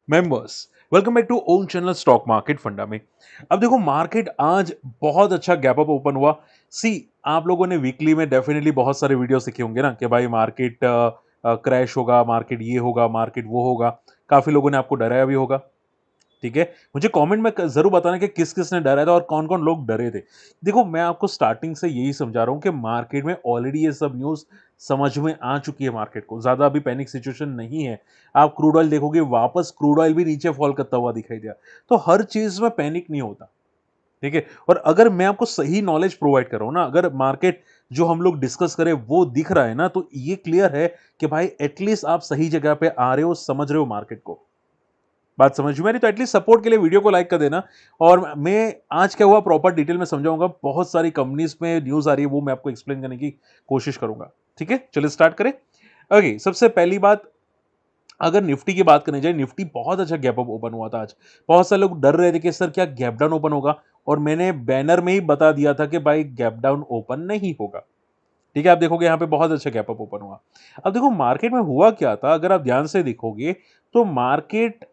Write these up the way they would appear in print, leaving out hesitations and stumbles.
Members, welcome back to own channel stock market funda में। अब देखो मार्केट आज बहुत अच्छा गैप अप ओपन हुआ। सी, आप लोगों ने वीकली में डेफिनेटली बहुत सारे वीडियो सीखे होंगे ना कि भाई मार्केट क्रैश होगा, मार्केट ये होगा, मार्केट वो होगा। काफी लोगों ने आपको डराया भी होगा। ठीक है, मुझे कमेंट में जरूर बताना कि किस किस ने डरा था और कौन कौन लोग डरे थे। देखो, मैं आपको स्टार्टिंग से यही समझा रहा हूं कि मार्केट में ऑलरेडी ये सब न्यूज समझ में आ चुकी है। मार्केट को ज्यादा अभी पैनिक सिचुएशन नहीं है। आप क्रूड ऑयल देखोगे, वापस क्रूड ऑयल भी नीचे फॉल करता हुआ दिखाई दिया। तो हर चीज में पैनिक नहीं होता। ठीक है, और अगर मैं आपको सही नॉलेज प्रोवाइड कर रहा हूं ना, अगर मार्केट जो हम लोग डिस्कस करें वो दिख रहा है ना, तो ये क्लियर है कि भाई एटलीस्ट आप सही जगह पे आ रहे हो, समझ रहे हो मार्केट को। बात समझ में आ रही तो एटलीस्ट सपोर्ट के लिए वीडियो को लाइक कर देना। और मैं आज क्या हुआ प्रॉपर डिटेल में समझाऊंगा। बहुत सारी कंपनीज में न्यूज आ रही है, वो मैं आपको एक्सप्लेन करने की कोशिश करूंगा। ठीक है, चलिए स्टार्ट करें। ओके, सबसे पहली बात, अगर निफ्टी की बात करनी जाए, निफ्टी बहुत अच्छा गैप अप ओपन हुआ था आज। बहुत सारे लोग डर रहे थे कि सर क्या गैप डाउन ओपन होगा, और मैंने बैनर में ही बता दिया था कि भाई गैप डाउन ओपन नहीं होगा। ठीक है, आप देखोगे यहाँ पे बहुत अच्छा गैप अप ओपन हुआ। अब देखो मार्केट में हुआ क्या था, अगर आप ध्यान से देखोगे तो मार्केट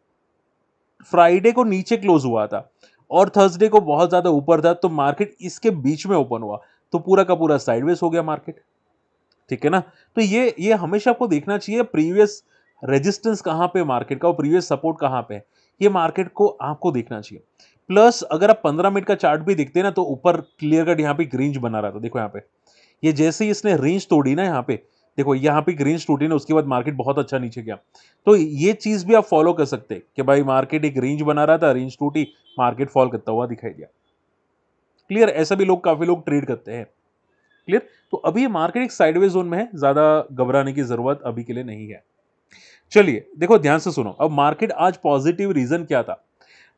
फ्राइडे को नीचे क्लोज हुआ था और थर्सडे को बहुत ज्यादा ऊपर था, तो मार्केट इसके बीच में ओपन हुआ। तो पूरा का पूरा साइडवेज हो गया मार्केट। ठीक है ना। तो ये हमेशा आपको देखना चाहिए प्रीवियस रेजिस्टेंस कहां पे मार्केट का और प्रीवियस सपोर्ट कहां पे है। ये मार्केट को आपको देखना चाहिए। प्लस अगर आप 15 मिनट का चार्ट भी देखते हैं ना, तो ऊपर क्लियर कट यहाँ पे एक रेंज बना रहा था। देखो यहाँ पे, ये जैसे ही इसने रेंज तोड़ी ना, यहाँ पे देखो, यहाँ पे एक रेंज टूटी ना, उसके बाद मार्केट बहुत अच्छा नीचे गया। तो ये चीज भी आप फॉलो कर सकते हैं कि भाई मार्केट एक रेंज बना रहा था, रेंज टूटी, मार्केट फॉल करता हुआ दिखाई दिया। क्लियर, ऐसा भी लोग, काफी लोग ट्रेड करते हैं। क्लियर। तो अभी ये मार्केट एक साइडवेज जोन में है, ज्यादा घबराने की जरूरत अभी के लिए नहीं है। चलिए देखो, ध्यान से सुनो। अब मार्केट आज पॉजिटिव रीजन क्या था।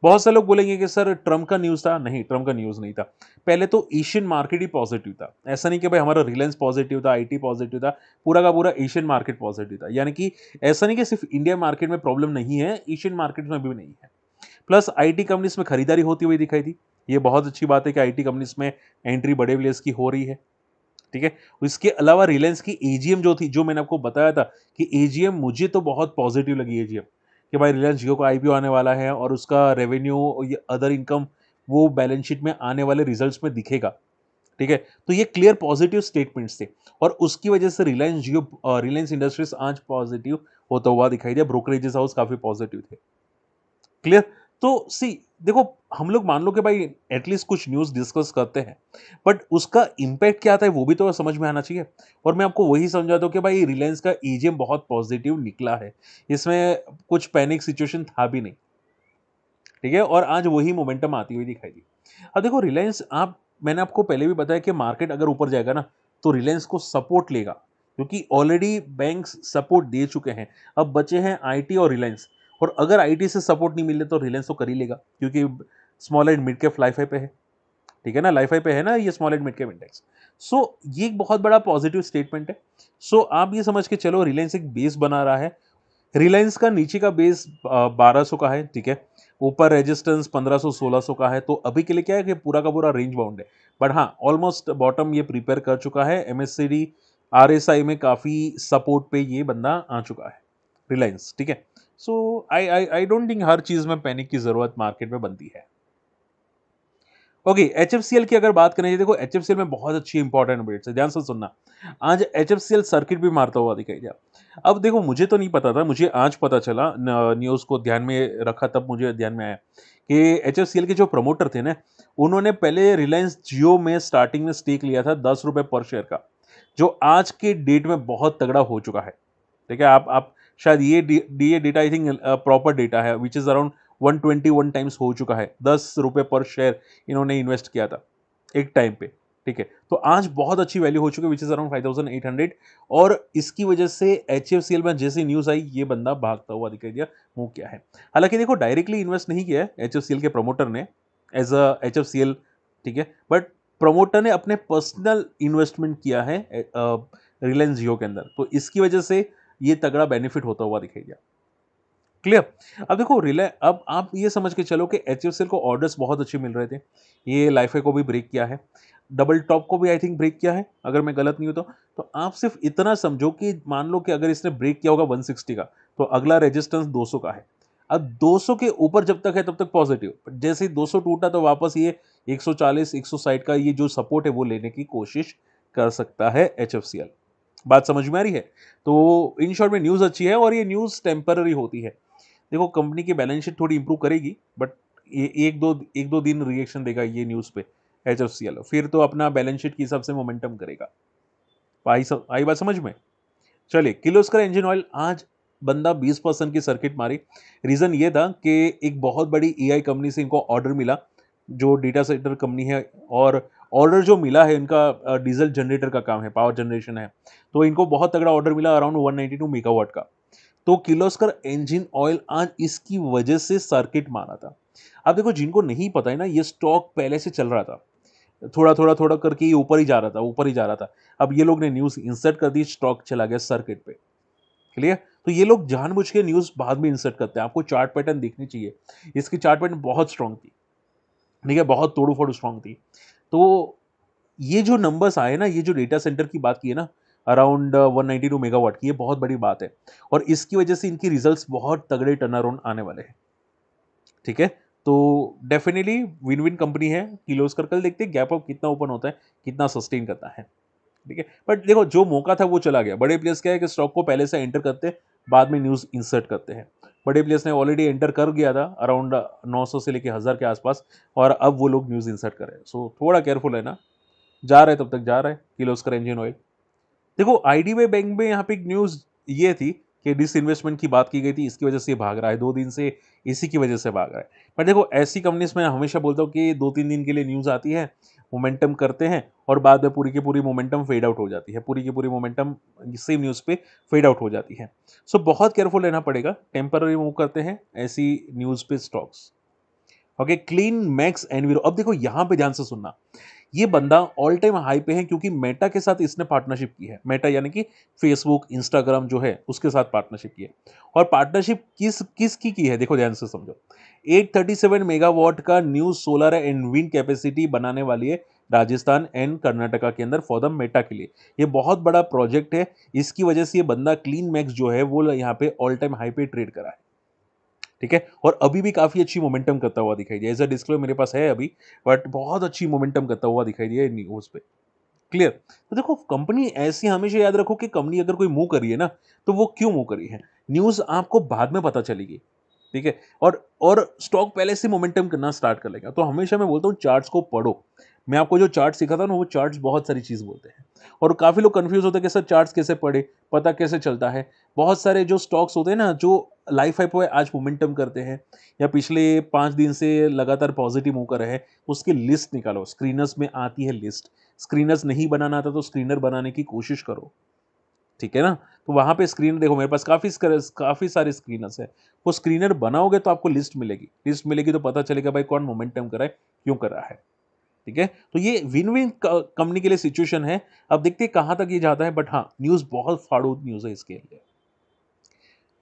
बहुत से लोग बोलेंगे कि सर ट्रम्प का न्यूज था। नहीं, ट्रम्प का न्यूज नहीं था। पहले तो एशियन मार्केट ही पॉजिटिव था। ऐसा नहीं कि भाई हमारा रिलायंस पॉजिटिव था, आईटी पॉजिटिव था। पूरा का पूरा एशियन मार्केट पॉजिटिव था। यानी कि ऐसा नहीं कि सिर्फ इंडिया मार्केट में प्रॉब्लम नहीं है, एशियन मार्केट में भी नहीं है। प्लस आईटी कंपनीज में खरीदारी होती हुई दिखाई दी। ये बहुत अच्छी बात है कि आईटी कंपनीज में एंट्री बड़े प्लेयर्स की हो रही है। ठीक है। इसके अलावा रिलायंस की एजीएम जो थी, जो मैंने आपको बताया था कि एजीएम मुझे तो बहुत पॉजिटिव लगी एजीएम, कि भाई रिलायंस जियो का आईपीओ आने वाला है और उसका रेवेन्यू और ये अदर इनकम वो बैलेंस शीट में आने वाले रिजल्ट्स में दिखेगा। ठीक है। तो ये क्लियर पॉजिटिव स्टेटमेंट्स थे और उसकी वजह से रिलायंस जियो, रिलायंस इंडस्ट्रीज आज पॉजिटिव होता हुआ दिखाई दिया। ब्रोकरेजेस हाउस काफी पॉजिटिव थे। क्लियर। तो सी, देखो, हम लोग मान लो कि भाई एटलीस्ट कुछ न्यूज़ डिस्कस करते हैं, बट उसका इम्पैक्ट क्या आता है वो भी तो समझ में आना चाहिए। और मैं आपको वही समझाता हूँ कि भाई रिलायंस का ईजीएम बहुत पॉजिटिव निकला है। इसमें कुछ पैनिक सिचुएशन था भी नहीं। ठीक है, और आज वही मोमेंटम आती हुई दिखाई दी। अब देखो रिलायंस, आप, मैंने आपको पहले भी बताया कि मार्केट अगर ऊपर जाएगा ना, तो रिलायंस को सपोर्ट लेगा, क्योंकि ऑलरेडी बैंक्स सपोर्ट दे चुके हैं। अब बचे हैं आईटी और रिलायंस। और अगर आईटी से सपोर्ट नहीं मिले तो रिलायंस तो कर ही लेगा, क्योंकि small and mid cap life पे है। ठीक है ना, लाइफ पे है ना ये small and mid cap index. So ये एक बहुत बड़ा पॉजिटिव स्टेटमेंट है। सो आप ये समझ के चलो, रिलायंस एक बेस बना रहा है। रिलायंस का नीचे का बेस 1200 का है। ठीक है, ऊपर रेजिस्टेंस 1500 1600 का है। तो अभी के लिए क्या है कि पूरा का पूरा रेंज बाउंड है। बट हाँ, ऑलमोस्ट बॉटम ये प्रिपेयर कर चुका है। एमएससीडी आरएसआई में काफी सपोर्ट पे ये बंदा आ चुका है, रिलायंस। ठीक है। सो आई आई आई डोंट थिंक हर चीज में पैनिक की जरूरत मार्केट में बनती है। ओके, एचएफसीएल की अगर बात करें, देखो एचएफसीएल में बहुत अच्छी इंपॉर्टेंट अपडेट्स है, ध्यान से सुनना। आज एचएफसीएल सर्किट भी मारता हुआ दिखाई दिया। अब देखो, मुझे तो नहीं पता था, मुझे आज पता चला, न्यूज को ध्यान में रखा तब मुझे ध्यान में आया कि एचएफसीएल के जो प्रमोटर थे ना, उन्होंने पहले रिलायंस जियो में स्टार्टिंग में स्टेक लिया था 10 रुपए पर शेयर का, जो आज के डेट में बहुत तगड़ा हो चुका है। ठीक है, आप शायद ये data I think proper data है, विच इज अराउंड 121 टाइम्स हो चुका है। 10 रुपए पर शेयर इन्होंने इन्वेस्ट किया था एक टाइम पे। ठीक है, तो आज बहुत अच्छी वैल्यू हो चुकी है, विच इज अराउंड 5800। और इसकी वजह से एचएफसीएल में जैसी न्यूज आई, ये बंदा भागता हुआ दिखाई दिया। मूव किया है। हालांकि देखो, डायरेक्टली इन्वेस्ट नहीं किया है एचएफसीएल के प्रमोटर ने एज अ एचएफसीएल। ठीक है, बट प्रमोटर ने अपने पर्सनल इन्वेस्टमेंट किया है रिलायंस जियो के अंदर, तो इसकी वजह से ये तगड़ा बेनिफिट होता हुआ दिखाई दिया। क्लियर। अब देखो रिलाय, अब आप ये समझ के चलो कि एचएफसीएल को ऑर्डर्स बहुत अच्छे मिल रहे थे। ये लाइफे को भी ब्रेक किया है, डबल टॉप को भी आई थिंक ब्रेक किया है, अगर मैं गलत नहीं हूं तो आप सिर्फ इतना समझो कि मान लो कि अगर इसने ब्रेक किया होगा 160 का, तो अगला रेजिस्टेंस 200 का है। अब 200 के ऊपर जब तक है तब तक पॉजिटिव, जैसे ही 200 टूटा तो वापस ये 140 160 का ये जो सपोर्ट है वो लेने की कोशिश कर सकता है एचएफसीएल। बात समझ में आ रही है? तो इन शॉर्ट में न्यूज़ अच्छी है और ये न्यूज़ टेम्पररी होती है। देखो कंपनी की बैलेंस शीट थोड़ी इंप्रूव करेगी, बट ये एक दो दिन रिएक्शन देगा ये न्यूज़ पे एचएफसीएल, फिर तो अपना बैलेंस शीट के हिसाब से मोमेंटम करेगा। आई बात समझ में? चलिए, किर्लोस्कर इंजन ऑयल आज बंदा 20% की सर्किट मारी। रीजन ये था कि एक बहुत बड़ी एआई कंपनी से इनको ऑर्डर मिला, जो डेटा सेंटर कंपनी है, और ऑर्डर जो मिला है इनका डीजल जनरेटर का काम है, पावर जनरेशन है। तो इनको बहुत तगड़ा ऑर्डर मिला अराउंड 192 मेगावाट का। तो किर्लोस्कर इंजन ऑयल आज इसकी वजह से सर्किट मारा था। अब देखो, जिनको नहीं पता है ना, ये स्टॉक पहले से चल रहा था, थोड़ा करके ये ऊपर ही जा रहा था, ऊपर ही जा रहा था। अब ये लोग ने न्यूज़ इंसर्ट कर दी, स्टॉक चला गया सर्किट पे। क्लियर? तो ये लोग जानबूझ के न्यूज़ बाद में इंसर्ट करते हैं। आपको चार्ट पैटर्न देखनी चाहिए। इसकी चार्ट पैटर्न बहुत स्ट्रांग थी, ठीक है? बहुत तोड़-फोड़ स्ट्रांग थी। तो ये जो नंबर्स आए ना, ये जो डेटा सेंटर की बात की है ना, अराउंड 192 मेगावाट की, ये बहुत बड़ी बात है और इसकी वजह से इनकी रिजल्ट्स बहुत तगड़े टर्न अराउंड आने वाले हैं। ठीक है? तो डेफिनिटली विन-विन कंपनी है किर्लोस्कर। कल देखते हैं गैप अप कितना ओपन होता है, कितना सस्टेन करता है। ठीक है? बट देखो, जो मौका था वो चला गया। बड़े प्लेयर्स क्या है कि स्टॉक को पहले से एंटर करते हैं, बाद में न्यूज़ इंसर्ट करते हैं। बड़े प्लेयर्स ने ऑलरेडी एंटर कर गया था अराउंड 900 से लेके 1000 के आसपास, और अब वो लोग न्यूज़ इंसर्ट कर रहे हैं। सो थोड़ा केयरफुल है ना, जा रहा है तब तक जा रहा है किर्लोस्कर इंजन ऑयल। देखो, आईडीबीआई बैंक में यहाँ पे एक न्यूज़ ये थी कि डिसइन्वेस्टमेंट की बात की गई थी, इसकी वजह से ये भाग रहा है, 2 दिन से इसी की वजह से भाग रहा है। पर देखो, ऐसी कंपनीज़ में हमेशा बोलता हूँ कि 2-3 दिन के लिए न्यूज़ आती है, मोमेंटम करते हैं और बाद में पूरी की पूरी मोमेंटम फेड आउट हो जाती है। पूरी की पूरी मोमेंटम सेम न्यूज़ पे फेड आउट हो जाती है। सो बहुत केयरफुल रहना पड़ेगा, टेम्पररी मूव करते हैं ऐसी न्यूज़ पे stocks. Okay, clean max enviro. अब देखो यहाँ पे ध्यान से सुनना, ये बंदा ऑल टाइम हाई पे है क्योंकि मेटा के साथ इसने पार्टनरशिप की है। मेटा यानी कि फेसबुक, इंस्टाग्राम जो है उसके साथ पार्टनरशिप की है। और पार्टनरशिप किसकी की है, देखो ध्यान से समझो। 837 मेगावाट का new solar and wind capacity बनाने वाली है राजस्थान एंड कर्नाटका के अंदर फॉर द मेटा के लिए। ये बहुत बड़ा प्रोजेक्ट है, इसकी वजह से ये बंदा क्लीन मैक्स जो है वो यहाँ पे ऑल टाइम हाई पे ट्रेड करा है। ठीक है? और अभी भी काफ़ी अच्छी मोमेंटम करता हुआ दिखाई दिया। एज़ अ डिस्क्लेमर मेरे पास है अभी, बट बहुत अच्छी मोमेंटम करता हुआ दिखाई दिया न्यूज़ पे। क्लियर? तो देखो, कंपनी ऐसी हमेशा याद रखो कि कंपनी अगर कोई मूव कर रही है ना, तो वो क्यों मूव कर रही है? न्यूज़ आपको बाद में पता चलेगी। ठीक है? और स्टॉक पहले से मोमेंटम करना स्टार्ट कर लेगा। तो हमेशा मैं बोलता हूँ चार्ट्स को पढ़ो। मैं आपको जो चार्ट सिखाता हूँ ना, वो चार्ट्स बहुत सारी चीज़ बोलते हैं। और काफ़ी लोग कन्फ्यूज़ होते हैं कि सर चार्ट्स कैसे पढ़े? पता कैसे चलता है? बहुत सारे जो स्टॉक्स होते हैं ना, जो लाइफ हाई पे आज मोमेंटम करते हैं या पिछले 5 दिन से लगातार पॉजिटिव मूव कर रहे हैं, उसकी लिस्ट निकालो। स्क्रीनर्स में आती है लिस्ट। स्क्रीनर्स नहीं बनाना आता तो स्क्रीनर बनाने की कोशिश करो। ठीक है ना? तो वहाँ पे स्क्रीन देखो, मेरे पास काफ़ी सारे स्क्रीनर्स हैं। वो स्क्रीनर बनाओगे तो आपको लिस्ट मिलेगी। लिस्ट मिलेगी तो पता चलेगा भाई कौन मोमेंटम कर रहा है, क्यों कर रहा है। ठीक है? तो ये विन-विन क कंपनी के लिए सिचुएशन है। अब देखते हैं कहाँ तक ये जाता है, बट हाँ, न्यूज़ बहुत फाड़ू न्यूज़ है इसके लिए।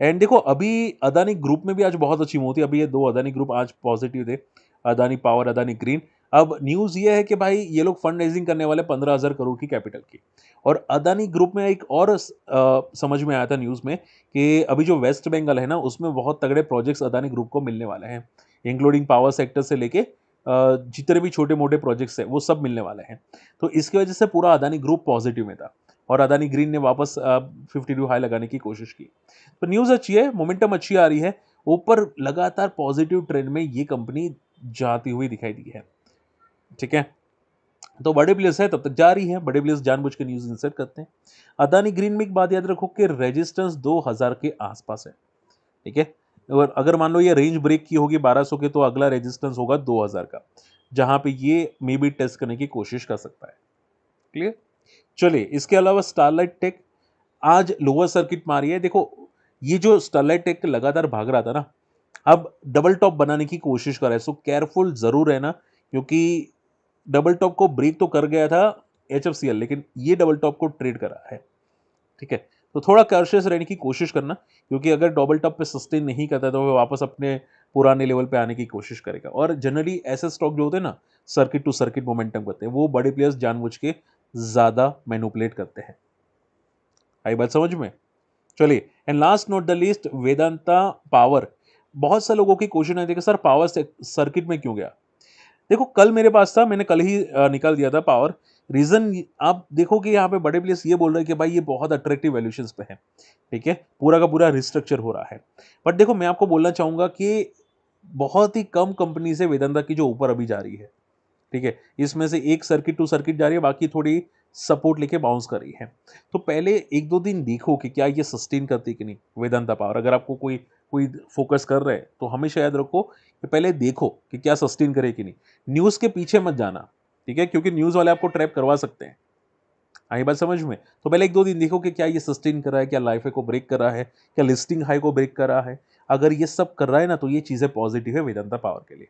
एंड देखो, अभी अदानी ग्रुप में भी आज बहुत अच्छी मूव थी। अभी ये 2 अदानी ग्रुप आज पॉजिटिव थे। Adani power, Adani green. अब न्यूज़ ये है कि भाई ये लोग फंड रेज़िंग करने वाले 15,000 करोड़ की कैपिटल की। और अदानी ग्रुप में एक और समझ में आया था न्यूज़ में कि अभी जो वेस्ट बंगाल है ना, उसमें बहुत तगड़े प्रोजेक्ट्स अदानी ग्रुप को मिलने वाले हैं। इंक्लूडिंग पावर सेक्टर से लेके जितने भी छोटे-मोटे प्रोजेक्ट्स हैं, वो सब मिलने वाले हैं। तो इसकी वजह से पूरा अदानी ग्रुप पॉजिटिव में था और अदानी ग्रीन ने वापस 52 हाई लगाने की कोशिश की। तो न्यूज़ अच्छी है, मोमेंटम अच्छी आ रही है। ऊपर लगातार पॉजिटिव ट्रेंड में ये कंपनी जाती हुई दिखाई दी है। ठीक है? तो बड़े प्लेयर्स है तब तक जा रही है, बड़े प्लेयर्स जानबूझ के न्यूज़ इंसर्ट करते हैं। अदानी ग्रीन में एक बात याद रखो कि रेजिस्टेंस 2000 के आसपास है। ठीक है? और अगर मान लो ये रेंज ब्रेक की होगी 1200 के, तो अगला रेजिस्टेंस होगा 2000 का, जहाँ पे ये मे बी टेस्ट करने की कोशिश कर सकता है। क्लियर? चलिए, इसके अलावा स्टारलाइट टेक आज लोअर सर्किट मारी है। देखो, ये जो स्टरलाइट टेक लगातार भाग रहा था ना, अब डबल टॉप बनाने की कोशिश कर रहा है। सो केयरफुल जरूर रहना, क्योंकि डबल टॉप को ब्रेक तो कर गया था एचएफसीएल, लेकिन ये डबल टॉप को ट्रेड कर रहा है। ठीक है? तो थोड़ा कॉशियस रहने की कोशिश करना, क्योंकि अगर डबल टॉप पे सस्टेन नहीं करता तो वो वापस अपने पुराने लेवल पे आने की कोशिश करेगा। और जनरली ऐसे स्टॉक जो होते हैं ना, सर्किट टू सर्किट मोमेंटम करते हैं, वो बड़े प्लेयर्स जानबूझ के ज्यादा मैनिपुलेट करते हैं। आई बात समझ में? चलिए, and last not the least, Vedanta power. बहुत से लोगों की क्वेश्चन है, देखो सर पावर सर्किट में क्यों गया? देखो कल मेरे पास था, मैंने कल ही निकाल दिया था पावर। रीजन आप देखो कि यहाँ पे बड़े प्लेयर्स ये बोल रहे हैं कि भाई ये बहुत अट्रैक्टिव वैल्यूएशंस पे है, ठीक है, पूरा का पूरा रिस्ट्रक्चर हो रहा है। बट देखो मैं आपको बोलना चाहूंगा कि बहुत ही कम कंपनी से वेदांता की जो ऊपर अभी जा रही है, ठीक है, इसमें से एक सर्किट टू सर्किट जा रही है, बाकी थोड़ी सपोर्ट लेके बाउंस कर रही है। तो पहले एक दो दिन देखो कि क्या ये सस्टेन करती है कि नहीं वेदांता पावर। अगर आपको कोई कोई फोकस कर रहा है तो हमेशा याद रखो कि पहले देखो कि क्या सस्टेन करे कि नहीं। न्यूज़ के पीछे मत जाना, ठीक है, क्योंकि न्यूज़ वाले आपको ट्रैप करवा सकते हैं। आई बात समझ में? तो पहले एक दो दिन देखो कि क्या ये सस्टेन कर रहा है, क्या लाइफ को ब्रेक कर रहा है, क्या लिस्टिंग हाई को ब्रेक कर रहा है। अगर ये सब कर रहा है ना तो ये चीज़ें पॉजिटिव है वेदांता पावर के लिए।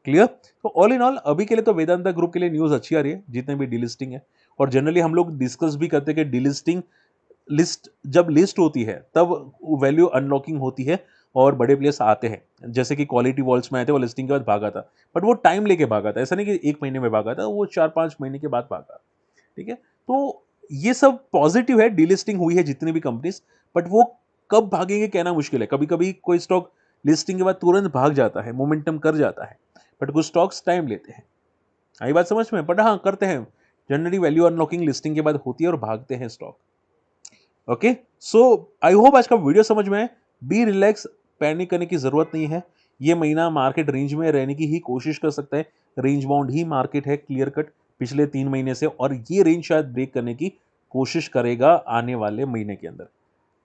क्लियर? तो ऑल इन ऑल अभी के लिए तो वेदांता ग्रुप के लिए न्यूज़ अच्छी आ रही है जितने भी डीलिस्टिंग है। और जनरली हम लोग डिस्कस भी करते हैं कि डीलिस्टिंग लिस्ट जब लिस्ट होती है तब वैल्यू अनलॉकिंग होती है और बड़े प्लेयर्स आते हैं। जैसे कि क्वालिटी वॉल्ट्स में आए थे, वो लिस्टिंग के बाद भागा था, बट वो टाइम लेके भागा था, ऐसा नहीं कि 1 महीने में भागा था, वो 4-5 महीने के बाद भागा। ठीक है? तो ये सब पॉजिटिव है, डीलिस्टिंग हुई है जितनी भी कंपनीज, बट वो कब भागेंगे कहना मुश्किल है। कभी-कभी कोई स्टॉक लिस्टिंग के बाद तुरंत भाग जाता है, मोमेंटम कर जाता है, बट कुछ स्टॉक्स टाइम लेते हैं। आई बात समझ में? बट हाँ, करते हैं। जनरली वैल्यू अनलॉकिंग लिस्टिंग के बाद होती है और भागते हैं stock. Okay, so I hope आज का वीडियो समझ में आए। बी रिलैक्स, पैनिक करने की जरूरत नहीं है। ये महीना मार्केट रेंज में रहने की ही कोशिश कर सकता है। रेंज बाउंड ही मार्केट है, क्लियर कट, पिछले 3 महीने से, और ये रेंज शायद ब्रेक करने की कोशिश करेगा आने वाले महीने के अंदर।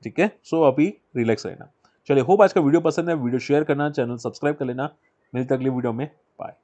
ठीक है, सो अभी रिलैक्स रहना। चलिए, होप आज का वीडियो पसंद है, वीडियो शेयर करना, चैनल सब्सक्राइब कर लेना। मिलते अगली वीडियो में, बाय।